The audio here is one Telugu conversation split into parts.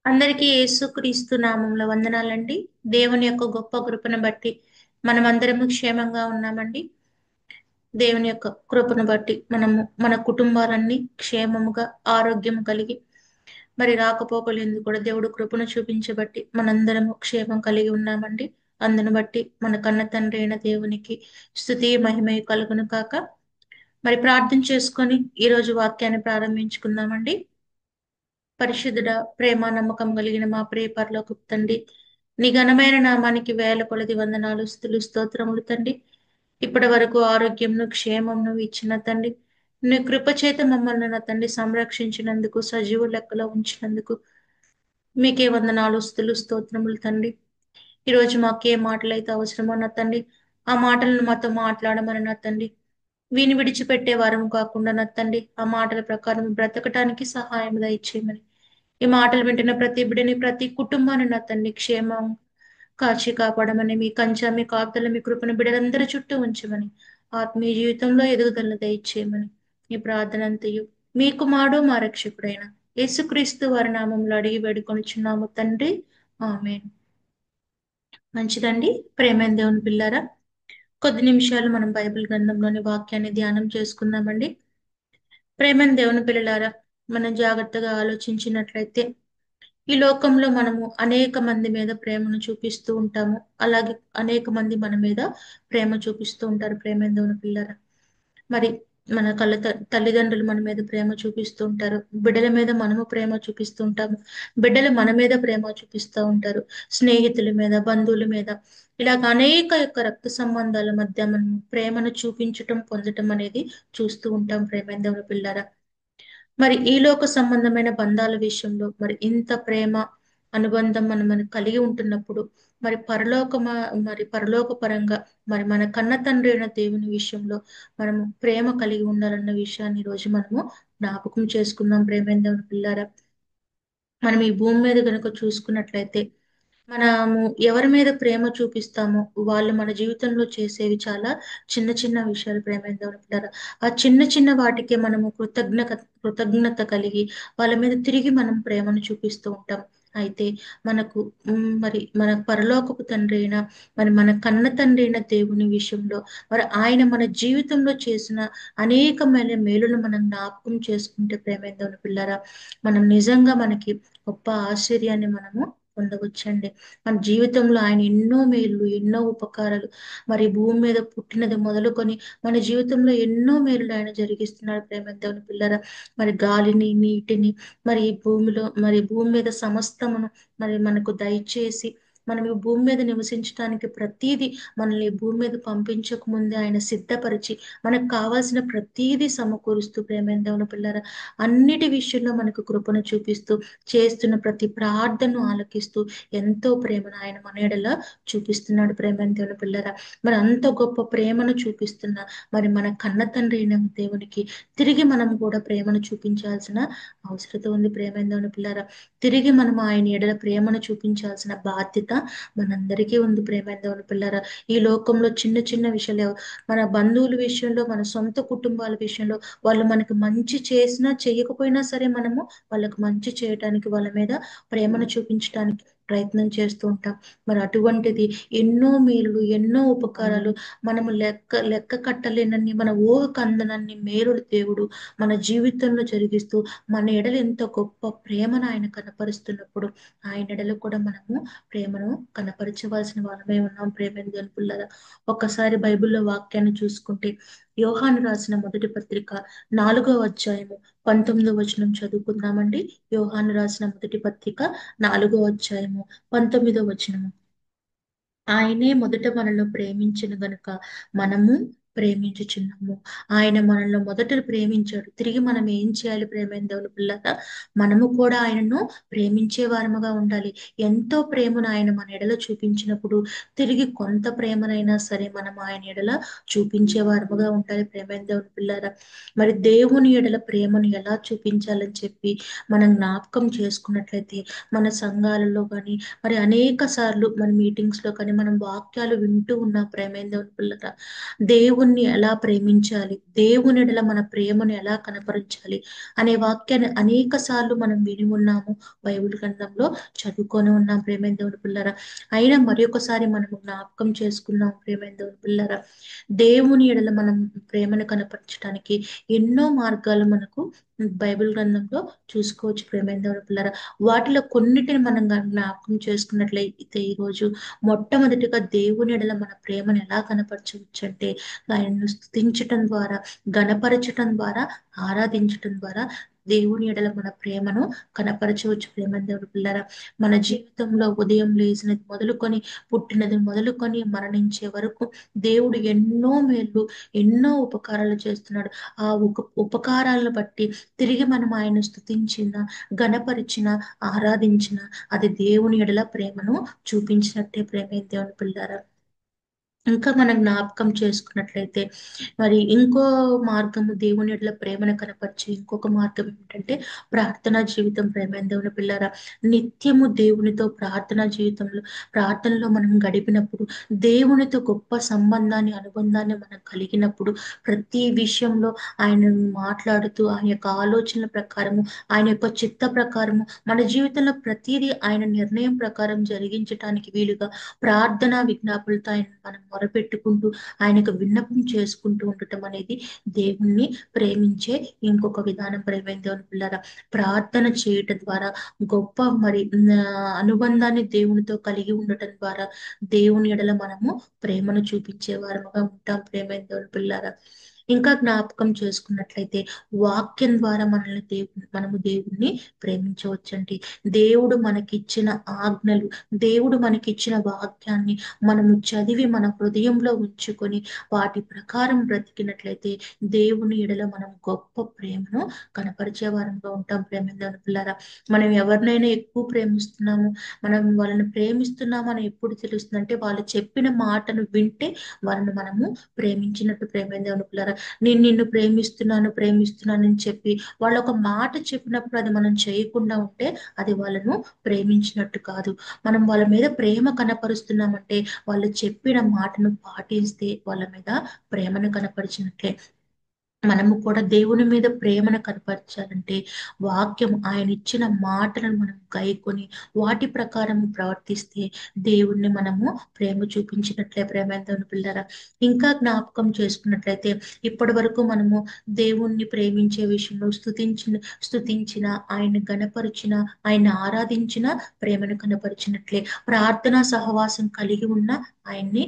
అందరికీ యేసుక్రీస్తు నామంలో వందనాలండి. దేవుని యొక్క గొప్ప కృపను బట్టి మనమందరము క్షేమంగా ఉన్నామండి. దేవుని యొక్క కృపను బట్టి మనము మన కుటుంబాలన్నీ క్షేమముగా ఆరోగ్యం కలిగి మరి రాకపోకలేందుకు కూడా దేవుడు కృపను చూపించబట్టి మనందరము క్షేమం కలిగి ఉన్నామండి. అందును బట్టి మన కన్న తండ్రి అయిన దేవునికి స్తుతి మహిమయు కలుగును కాక. మరి ప్రార్థన చేసుకొని ఈరోజు వాక్యాన్ని ప్రారంభించుకుందామండి. పరిశుద్ధుడ, ప్రేమ నమ్మకం కలిగిన మా ప్రియ పరలోకపు తండ్రి, నీ ఘనమైన నామానికి వేల కొలది వందనాలు స్తుతులు స్తోత్రములు తండ్రి. ఇప్పటి వరకు ఆరోగ్యంను క్షేమంను ఇచ్చిన తండ్రి, నీ కృప చేత మమ్మల్ని నా తండ్రి సంరక్షించినందుకు, సజీవ లెక్కలో ఉంచినందుకు మీకే వందనాలు స్తుతులు స్తోత్రములు తండ్రి. ఈరోజు మాకే మాటలైతే అవసరమో నా తండ్రి, ఆ మాటలను మాతో మాట్లాడమని నా తండ్రి, వీని విడిచిపెట్టే వారం కాకుండా నా తండ్రి, ఆ మాటల ప్రకారం బ్రతకటానికి సహాయం దయచేయమని, ఈ మాటలు వింటున్న ప్రతి బిడ్డని, ప్రతి కుటుంబాన్ని నా తండ్రి క్షేమం కాచి కాపాడమని, మీ కంచె, మీ కాపుదల, మీ కృపను బిడ్డలందరి చుట్టూ ఉంచమని, ఆత్మీయ జీవితంలో ఎదుగుదల దయచేయమని ఈ ప్రార్థన అంతయు మీ కుమారుడు మా రక్షకుడైన యేసుక్రీస్తు వారి నామంలో అడిగి వేడుకొనుచున్నాము తండ్రి, ఆమేన్. మంచిదండి. ప్రేమైన దేవుని పిల్లారా, కొద్ది నిమిషాలు మనం బైబిల్ గ్రంథంలోని వాక్యాన్ని ధ్యానం చేసుకుందామండి. ప్రేమైన దేవుని పిల్లలారా, మనం జాగ్రత్తగా ఆలోచించినట్లయితే ఈ లోకంలో మనము అనేక మంది మీద ప్రేమను చూపిస్తూ ఉంటాము. అలాగే అనేక మంది మన మీద ప్రేమ చూపిస్తూ ఉంటారు. ప్రేమైన దేవుని పిల్లరా, మరి మన తల్లిదండ్రులు మన మీద ప్రేమ చూపిస్తూ ఉంటారు. బిడ్డల మీద మనము ప్రేమ చూపిస్తూ ఉంటాము. బిడ్డలు మన మీద ప్రేమ చూపిస్తూ ఉంటారు. స్నేహితుల మీద, బంధువుల మీద, ఇలాగ అనేక యొక్క రక్త సంబంధాల మధ్య మనం ప్రేమను చూపించటం, పొందటం అనేది చూస్తూ ఉంటాం. ప్రేమైన దేవుని పిల్లరా, మరి ఈ లోక సంబంధమైన బంధాల విషయంలో మరి ఇంత ప్రేమ అనుబంధం మనం కలిగి ఉంటున్నప్పుడు, మరి మరి పరలోక పరంగా మరి మన కన్న తండ్రి అయిన దేవుని విషయంలో మనము ప్రేమ కలిగి ఉండాలన్న విషయాన్ని ఈ రోజు మనము జ్ఞాపకం చేసుకుందాం. ప్రేమైన దేవుని పిల్లారా, మనం ఈ భూమి మీద కనుక చూసుకున్నట్లయితే మనము ఎవరి మీద ప్రేమ చూపిస్తామో వాళ్ళు మన జీవితంలో చేసేవి చాలా చిన్న చిన్న విషయాలు. ప్రేమైన దేవుని పిల్లరా, ఆ చిన్న చిన్న వాటికే మనము కృతజ్ఞత కలిగి వాళ్ళ మీద తిరిగి మనం ప్రేమను చూపిస్తూ ఉంటాం. అయితే మనకు మరి మన పరలోకపు తండ్రి అయిన మరి మన కన్న తండ్రి అయిన దేవుని విషయంలో మరి ఆయన మన జీవితంలో చేసిన అనేకమైన మేలును మనం జ్ఞాపకం చేసుకుంటే, ప్రేమైన దేవుని పిల్లరా, మనం నిజంగా మనకి గొప్ప ఆశ్చర్యాన్ని మనము పొందవచ్చండి. మన జీవితంలో ఆయన ఎన్నో మేలు, ఎన్నో ఉపకారాలు, మరి భూమి మీద పుట్టినది మొదలుకొని మన జీవితంలో ఎన్నో మేలు ఆయన జరిగిస్తున్నాడు. ప్రేమ దేవుని పిల్లరా, మరి గాలిని, నీటిని, మరి ఈ భూమి మీద సమస్తమును మరి మనకు దయచేసి మనం ఈ భూమి మీద నివసించడానికి ప్రతీది మనల్ని ఈ భూమి మీద పంపించక ముందే ఆయన సిద్ధపరిచి మనకు కావాల్సిన ప్రతీది సమకూరుస్తూ, ప్రేమైన దేవుని పిల్లరా, అన్నిటి విషయంలో మనకు కృపను చూపిస్తూ, చేస్తున్న ప్రతి ప్రార్థనను ఆలకిస్తూ ఎంతో ప్రేమను ఆయన మన ఎడల చూపిస్తున్నాడు. ప్రేమైన దేవుని పిల్లరా, మరి అంత గొప్ప ప్రేమను చూపిస్తున్న మరి మన కన్న తండ్రి అయిన దేవునికి తిరిగి మనం కూడా ప్రేమను చూపించాల్సిన అవసరత ఉంది. ప్రేమైన దేవుని పిల్లరా, తిరిగి మనం ఆయన ఎడల ప్రేమను చూపించాల్సిన బాధ్యత మనందరికీ ఉంది. ప్రేమైన దేవుని పిల్లరా, ఈ లోకంలో చిన్న చిన్న విషయాలు, మన బంధువుల విషయంలో, మన సొంత కుటుంబాల విషయంలో వాళ్ళు మనకు మంచి చేసినా చేయకపోయినా సరే మనము వాళ్ళకు మంచి చేయటానికి, వాళ్ళ మీద ప్రేమను చూపించడానికి ప్రయత్నం చేస్తూ ఉంటాం. మరి అటువంటిది ఎన్నో మేలు, ఎన్నో ఉపకారాలు, మనము లెక్క కట్టలేనన్ని, మన ఊహకు అందనన్ని మేలుడు దేవుడు మన జీవితంలో జరిగిస్తూ మన ఎడల ఎంత గొప్ప ప్రేమను ఆయన కనపరుస్తున్నప్పుడు ఆయన ఎడలు కూడా మనము ప్రేమను కనపరచవలసిన వాళ్ళమే ఉన్నాం. ప్రేమను గనుపుల్లరా, ఒక్కసారి బైబిల్లో వాక్యాన్ని చూసుకుంటే యోహాను రాసిన మొదటి పత్రిక 4వ అధ్యాయము 19వ వచనం చదువుకుందామండి. యోహాను రాసిన మొదటి పత్రిక 4వ అధ్యాయము 19వ వచనము. ఆయనే మొదట మనల్ని ప్రేమించిన గనుక మనము ప్రేమించుచున్నాము. ఆయన మనల్ని మొదట ప్రేమించాడు. తిరిగి మనం ఏం చేయాలి? ప్రేమైన దేవుని పిల్లగా మనము కూడా ఆయనను ప్రేమించే వారముగా ఉండాలి. ఎంతో ప్రేమను ఆయన మన ఎడల చూపించినప్పుడు తిరిగి కొంత ప్రేమనైనా సరే మనం ఆయన ఎడల చూపించే వారముగా ఉండాలి. ప్రేమైన దేవుని పిల్లరా, మరి దేవుని ఎడల ప్రేమను ఎలా చూపించాలని చెప్పి మనం జ్ఞాపకం చేసుకున్నట్లయితే మన సంఘాలలో కానీ మరి అనేక సార్లు మన మీటింగ్స్ లో కానీ మనం వాక్యాలు వింటూ ఉన్న ప్రేమైన దేవుని పిల్లరా, దేవుని దేవుణ్ణి ఎలా ప్రేమించాలి, దేవుని ఎడల మన ప్రేమను ఎలా కనపరచాలి అనే వాక్యాన్ని అనేక సార్లు మనం విని ఉన్నాము. బైబిల్ గ్రంథంలో చదువుకొని ఉన్నాం ప్రేమైన దేవుని పిల్లరా. అయినా మరి ఒకసారి మనం జ్ఞాపకం చేసుకున్నాం ప్రేమైన దేవుని పిల్లరా. దేవుని ఎడల మనం ప్రేమను కనపరచడానికి ఎన్నో మార్గాలు మనకు బైబిల్ గ్రంథంలో చూసుకోవచ్చు ప్రేమైన దేవుని పిల్లరా. వాటిలో కొన్నిటిని మనం జ్ఞాపకం చేసుకున్నట్లయితే ఈరోజు మొట్టమొదటిగా దేవుని ఎడల మన ప్రేమను ఎలా కనపరచవచ్చు అంటే ఆయనను స్తుతించటం ద్వారా, గణపరచటం ద్వారా, ఆరాధించటం ద్వారా దేవుని ఎడల మన ప్రేమను కనపరచవచ్చు ప్రేమ దేవుని పిల్లరా. మన జీవితంలో ఉదయం లేచినది మొదలుకొని, పుట్టినది మొదలుకొని, మరణించే వరకు దేవుడు ఎన్నో మేలు, ఎన్నో ఉపకారాలు చేస్తున్నాడు. ఆ ఉపకారాలను బట్టి తిరిగి మనం ఆయన స్తుతించిన, గణపరిచిన, ఆరాధించిన అది దేవుని ఎడల ప్రేమను చూపించినట్టే ప్రేమ దేవుని పిల్లారా. ఇంకా మనం జ్ఞాపకం చేసుకున్నట్లయితే మరి ఇంకో మార్గము దేవుని ఎడల ప్రేమను కనపరిచే ఇంకొక మార్గం ఏమిటంటే ప్రార్థనా జీవితం ప్రేమైన దేవుని పిల్లరా. నిత్యము దేవునితో ప్రార్థనా జీవితంలో ప్రార్థనలో మనం గడిపినప్పుడు దేవునితో గొప్ప సంబంధాన్ని అనుబంధాన్ని మనం కలిగినప్పుడు ప్రతి విషయంలో ఆయన మాట్లాడుతూ ఆయన యొక్క ఆలోచనల ప్రకారము ఆయన యొక్క చిత్త ప్రకారము మన జీవితంలో ప్రతిదీ ఆయన నిర్ణయం ప్రకారం జరిగించటానికి వీలుగా ప్రార్థనా విజ్ఞాపనలతో ఆయన మనం మొరపెట్టుకుంటూ ఆయనకు విన్నపం చేసుకుంటూ ఉండటం అనేది దేవుణ్ణి ప్రేమించే ఇంకొక విధానం ప్రేమైన దేవుని పిల్లరా. ప్రార్థన చేయటం ద్వారా గొప్ప మరి అనుబంధాన్ని దేవునితో కలిగి ఉండటం ద్వారా దేవుని ఎడల మనము ప్రేమను చూపించే వారముగా ఉంటాం ప్రేమైన దేవుని పిల్లరా. ఇంకా జ్ఞాపకం చేసుకున్నట్లయితే వాక్యం ద్వారా మనము దేవుణ్ణి ప్రేమించవచ్చండి. దేవుడు మనకిచ్చిన ఆజ్ఞలు, దేవుడు మనకిచ్చిన వాక్యాన్ని మనము చదివి మన హృదయంలో ఉంచుకొని వాటి ప్రకారం బ్రతికినట్లయితే దేవుని ఎడల మనం గొప్ప ప్రేమను కనపరిచే వారంగా ఉంటాం ప్రేమ పిల్లరా. మనం ఎవరినైనా ఎక్కువ ప్రేమిస్తున్నాము, మనం వాళ్ళని ప్రేమిస్తున్నామని ఎప్పుడు తెలుస్తుంది అంటే వాళ్ళు చెప్పిన మాటను వింటే వాళ్ళని మనము ప్రేమించినట్టు ప్రేమ పిల్లరా. నేను నిన్ను ప్రేమిస్తున్నానని చెప్పి వాళ్ళు ఒక మాట చెప్పినప్పుడు అది మనం చేయకుండా ఉంటే అది వాళ్ళను ప్రేమించినట్టు కాదు. మనం వాళ్ళ మీద ప్రేమ కనపరుస్తున్నామంటే వాళ్ళు చెప్పిన మాటను పాటిస్తే వాళ్ళ మీద ప్రేమను కనపరిచినట్లే. మనము కూడా దేవుని మీద ప్రేమను కనపరచాలంటే వాక్యం ఆయన ఇచ్చిన మాటలను మనం గైకొని వాటి ప్రకారం ప్రవర్తిస్తే దేవుణ్ణి మనము ప్రేమ చూపించినట్లే ప్రేమ పిల్లరా. ఇంకా జ్ఞాపకం చేసుకున్నట్లయితే ఇప్పటి వరకు మనము దేవుణ్ణి ప్రేమించే విషయంలో స్తుతించిన ఆయన గణపరిచిన ఆయన ఆరాధించిన ప్రేమను కనపరిచినట్లే ప్రార్థనా సహవాసం కలిగి ఉన్న ఆయన్ని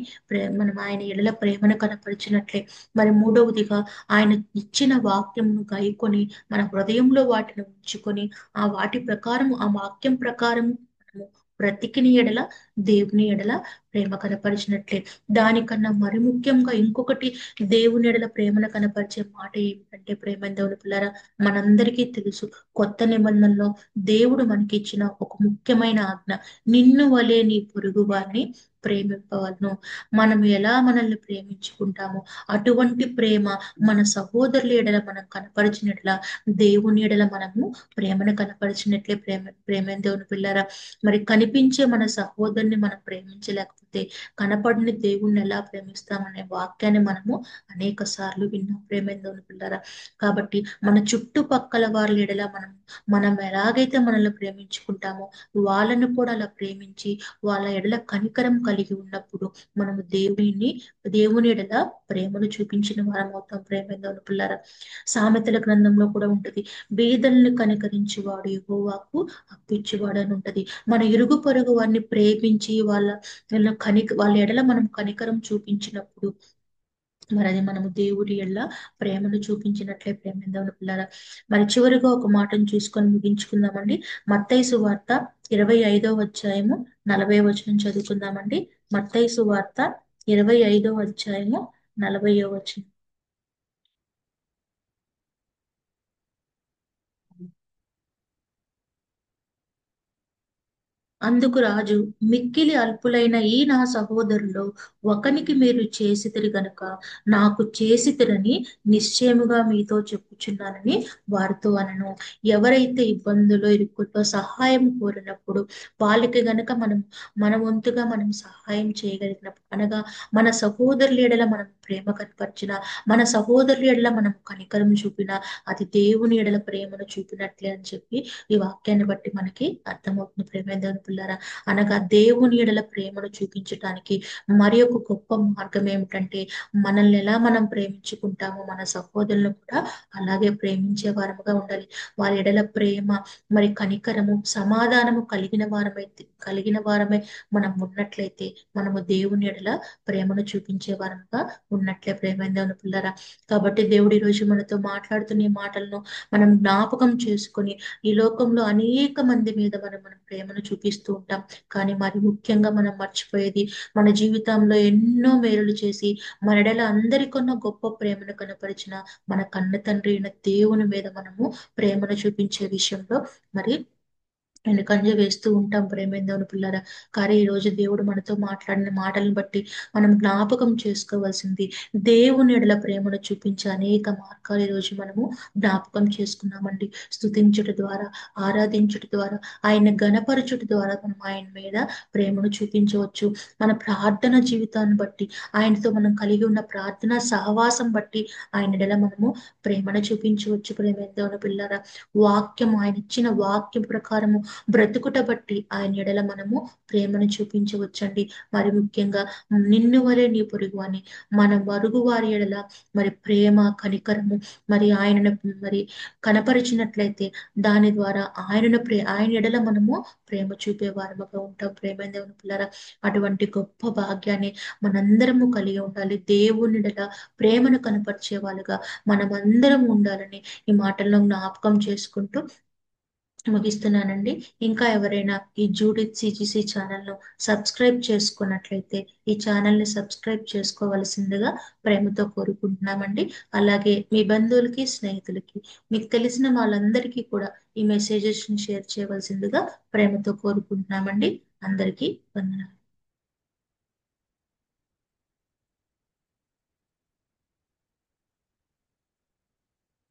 మనం ఆయన ఎడల ప్రేమను కనపరిచినట్లే. మరి మూడవదిగా ఆయన ఇచ్చిన వాక్యంను గైకొని మన హృదయంలో వాటిని ఉంచుకొని ఆ వాటి ప్రకారం ఆ వాక్యం ప్రకారం మనము బ్రతికిని ఎడల దేవుని ఎడల ప్రేమ కనపరిచినట్లే. దానికన్నా మరి ముఖ్యంగా ఇంకొకటి దేవుని ఎడల ప్రేమను కనపరిచే మాట ఏమిటంటే ప్రేమ దేవుని పిల్లరా, మనందరికీ తెలుసు కొత్త నిబంధనలో దేవుడు మనకి ఇచ్చిన ఒక ముఖ్యమైన ఆజ్ఞ నిన్ను వలే నీ పొరుగు వారిని ప్రేమింపవలను. మనం ఎలా మనల్ని ప్రేమించుకుంటామో అటువంటి ప్రేమ మన సహోదరుల ఎడల మనం కనపరిచినట్ల దేవుని ఎడల మనము ప్రేమను కనపరిచినట్లే ప్రేమ దేవుని పిల్లరా. మరి కనిపించే మన సహోదరుని మనం ప్రేమించలేకపోతే కనపడిన దేవుణ్ణి ఎలా ప్రేమిస్తామనే వాక్యాన్ని మనము అనేక సార్లు విన్నాం ప్రేమ దేవుని పిల్లరా. కాబట్టి మన చుట్టుపక్కల వాళ్ళ ఎడల మనం ఎలాగైతే మనల్ని ప్రేమించుకుంటామో వాళ్ళను కూడా అలా ప్రేమించి వాళ్ళ ఎడల కనికరం కలిగి ఉన్నప్పుడు మనము దేవుని ఎడల ప్రేమను చూపించిన వారం అవుతాం ప్రేమ దేవుని పిల్లరా. సామెతల గ్రంథంలో కూడా ఉంటది, బీదల్ని కనికరించేవాడు యెహోవాకు అప్పిచ్చేవాడు అని ఉంటది. మన ఇరుగు పొరుగు వారిని ప్రేమించి వాళ్ళ ఎడల మనం కనికరం చూపించినప్పుడు మరి అది మనము దేవుడి ఎడల ప్రేమను చూపించినట్లే ప్రేమ దేవుని పిల్లరా. మరి చివరిగా ఒక మాటను చూసుకొని ముగించుకుందామండి. మత్తయి సువార్త 25వ అధ్యాయము 40వ వచనం చదువుకుందామండి. మత్తయి సువార్త 25వ అధ్యాయము 40వ వచనం. అందుకు రాజు, మిక్కిలి అల్పులైన ఈ నా సహోదరులో ఒకనికి మీరు చేసితిరి గనుక నాకు చేసితిరని నిశ్చయముగా మీతో చెప్పుచున్నానని వారితో అనను. ఎవరైతే ఇబ్బందులు ఇరుకుతో సహాయం కోరినప్పుడు వాళ్ళకి గనక మన వంతుగా మనం సహాయం చేయగలిగినప్పుడు, అనగా మన సహోదరుల ఎడల మనం ప్రేమ కనపరిచిన, మన సహోదరుల ఎడల మనం కనికరం చూపిన, అది దేవుని ఎడల ప్రేమను చూపినట్లే అని చెప్పి ఈ వాక్యాన్ని బట్టి మనకి అర్థమవుతుంది. ప్రేమైన దేవుని పిల్లారా, అనగా దేవుని ఎడల ప్రేమను చూపించటానికి మరి ఒక గొప్ప మార్గం ఏమిటంటే, మనల్ని ఎలా మనం ప్రేమించుకుంటామో మన సహోదరులను కూడా అలాగే ప్రేమించే వారముగా ఉండాలి. వారి ఎడల ప్రేమ, మరి కనికరము, సమాధానము కలిగిన వారమే మనం ఉన్నట్లయితే మనము దేవుని ఎడల ప్రేమను చూపించే వారముగా ఉన్నట్లే. ప్రేమైన దేవుని పిల్లారా, కాబట్టి దేవుడు ఈ రోజు మనతో మాట్లాడుతున్న ఈ మాటలను మనం జ్ఞాపకం చేసుకొని, ఈ లోకంలో అనేక మంది మీద మనం ప్రేమను చూపిస్తూ ఉంటాం. కానీ మరి ముఖ్యంగా మనం మర్చిపోయేది, మన జీవితంలో ఎన్నో మేలులు చేసి మనడల అందరికన్నా గొప్ప ప్రేమను కనపరిచిన మన కన్న తండ్రి అయిన దేవుని మీద మనము ప్రేమను చూపించే విషయంలో మరి వెనుకంజ వేస్తూ ఉంటాం. ప్రేమేందవుని పిల్లరా, కానీ ఈ రోజు దేవుడు మనతో మాట్లాడిన మాటలను బట్టి మనం జ్ఞాపకం చేసుకోవాల్సింది, దేవుని ఎడల ప్రేమను చూపించే అనేక మార్గాలు ఈ రోజు మనము జ్ఞాపకం చేసుకున్నామండి. స్తుతించుట ద్వారా, ఆరాధించుట ద్వారా, ఆయన గణపరచుట ద్వారా మనం ఆయన మీద ప్రేమను చూపించవచ్చు. మన ప్రార్థన జీవితాన్ని బట్టి, ఆయనతో మనం కలిగి ఉన్న ప్రార్థన సహవాసం బట్టి ఆయన ఎడల మనము ప్రేమను చూపించవచ్చు. ప్రేమేందవుని పిల్లరా, వాక్యం, ఆయన ఇచ్చిన వాక్యం ప్రకారము బ్రతుకుట బట్టి ఆయన ఎడల మనము ప్రేమను చూపించవచ్చండి. మరి ముఖ్యంగా నిన్ను వలె నీ పొరుగు అని, మన వరుగు వారి ఎడల మరి ప్రేమ, కనికరము మరి ఆయనను మరి కనపరిచినట్లయితే దాని ద్వారా ఆయన ఎడల మనము ప్రేమ చూపే వారముగా ఉంటాం. ప్రేమ దేవుని పిల్లరా, అటువంటి గొప్ప భాగ్యాన్ని మనందరము కలిగి ఉండాలి. దేవుని ఎడల ప్రేమను కనపరిచే వాళ్ళుగా మనమందరం ఉండాలని ఈ మాటల్లో జ్ఞాపకం చేసుకుంటూ ముగిస్తున్నానండి. ఇంకా ఎవరైనా ఈ జూడిత్ సిజిసి ఛానల్ను సబ్స్క్రైబ్ చేసుకున్నట్లయితే ఈ ఛానల్ని సబ్స్క్రైబ్ చేసుకోవలసిందిగా ప్రేమతో కోరుకుంటున్నామండి. అలాగే మీ బంధువులకి, స్నేహితులకి, మీకు తెలిసిన వాళ్ళందరికీ కూడా ఈ మెసేజెస్ని షేర్ చేయవలసిందిగా ప్రేమతో కోరుకుంటున్నామండి. అందరికీ వందనాలు.